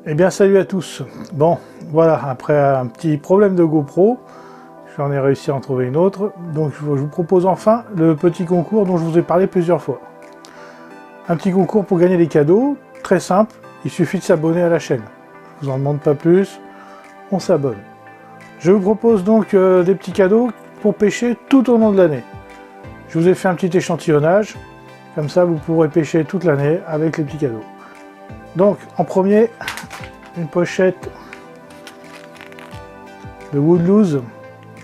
Eh bien salut à tous. Bon voilà, après un petit problème de GoPro, j'en ai réussi à en trouver une autre. Donc je vous propose enfin le petit concours dont je vous ai parlé plusieurs fois. Un petit concours pour gagner des cadeaux, très simple, il suffit de s'abonner à la chaîne. Je vous en demande pas plus, on s'abonne. Je vous propose donc des petits cadeaux pour pêcher tout au long de l'année. Je vous ai fait un petit échantillonnage, comme ça vous pourrez pêcher toute l'année avec les petits cadeaux. Donc en premier, une pochette de Woodloose.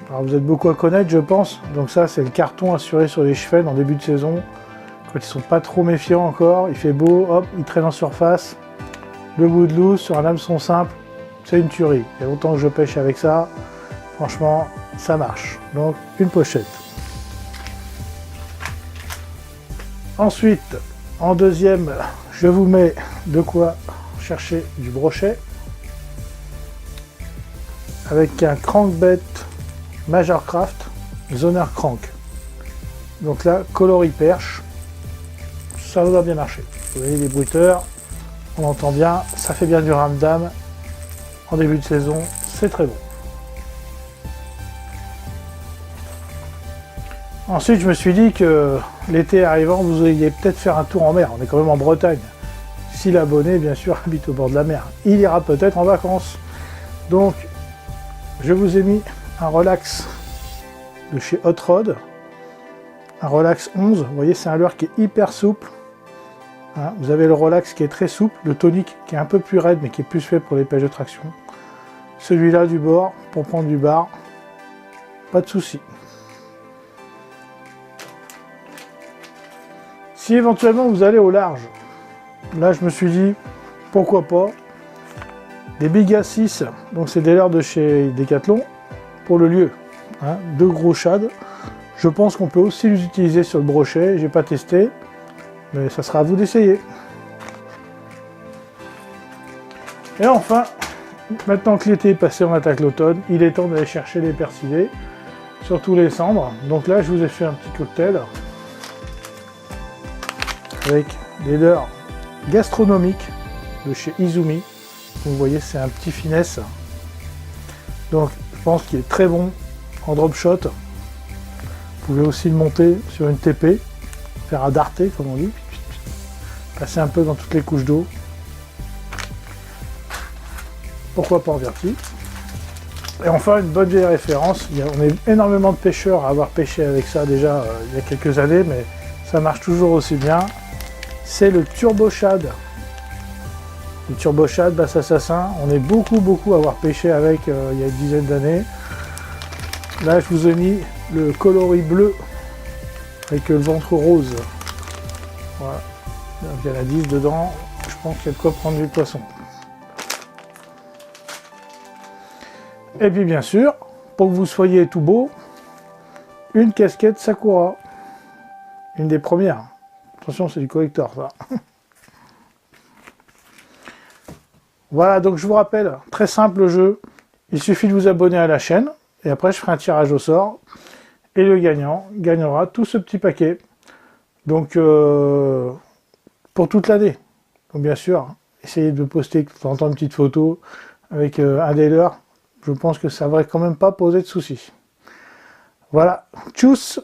Alors vous êtes beaucoup à connaître je pense, donc ça c'est le carton assuré sur les chevets en début de saison. Quand ils sont pas trop méfiants encore, il fait beau, hop, il traîne en surface. Le Woodloose sur un hameçon simple, c'est une tuerie. Il y a longtemps que je pêche avec ça, franchement ça marche. Donc une pochette. Ensuite, en deuxième, je vous mets de quoi chercher du brochet avec un crankbait Majorcraft Zoner Crank. Donc là, coloris perche, ça doit bien marcher. Vous voyez les bruiteurs, on entend bien, ça fait bien du ramdam en début de saison, c'est très bon. Ensuite, je me suis dit que l'été arrivant, vous alliez peut-être faire un tour en mer. On est quand même en Bretagne. Si l'abonné, bien sûr, habite au bord de la mer, il ira peut-être en vacances. Donc, je vous ai mis un relax de chez Hot Rod. Un relax 11. Vous voyez, c'est un leurre qui est hyper souple. Hein, vous avez le relax qui est très souple, le tonique qui est un peu plus raide, mais qui est plus fait pour les pêches de traction. Celui-là du bord, pour prendre du bar, pas de souci. Si éventuellement vous allez au large, là je me suis dit, pourquoi pas, des Big A6, donc c'est des leurres de chez Decathlon, pour le lieu, hein, deux gros shads. Je pense qu'on peut aussi les utiliser sur le brochet, j'ai pas testé, mais ça sera à vous d'essayer. Et enfin, maintenant que l'été est passé, on attaque l'automne, il est temps d'aller chercher les persillés, surtout les cendres. Donc là je vous ai fait un petit cocktail, avec des leurres gastronomiques de chez Izumi. Vous voyez, c'est un petit finesse. Donc, je pense qu'il est très bon en drop shot. Vous pouvez aussi le monter sur une TP, faire un darté, comme on dit. Passer un peu dans toutes les couches d'eau. Pourquoi pas en verti. Et enfin, une bonne vieille référence. On est énormément de pêcheurs à avoir pêché avec ça déjà il y a quelques années, mais ça marche toujours aussi bien. C'est le Turbo Shad. Le Turbo Shad Bass Assassin. On est beaucoup à avoir pêché avec il y a une dizaine d'années. Là, je vous ai mis le coloris bleu avec le ventre rose. Voilà. Donc, il y en a 10 dedans. Je pense qu'il y a de quoi prendre du poisson. Et puis, bien sûr, pour que vous soyez tout beau, une casquette Sakura. Une des premières. Attention, c'est du collector, ça. Voilà, donc je vous rappelle, très simple le jeu. Il suffit de vous abonner à la chaîne. Et après, je ferai un tirage au sort. Et le gagnant gagnera tout ce petit paquet. Donc, pour toute l'année. Donc, bien sûr, essayez de poster de temps en temps une petite photo avec un des leurs. Je pense que ça ne devrait quand même pas poser de soucis. Voilà. Tchuss!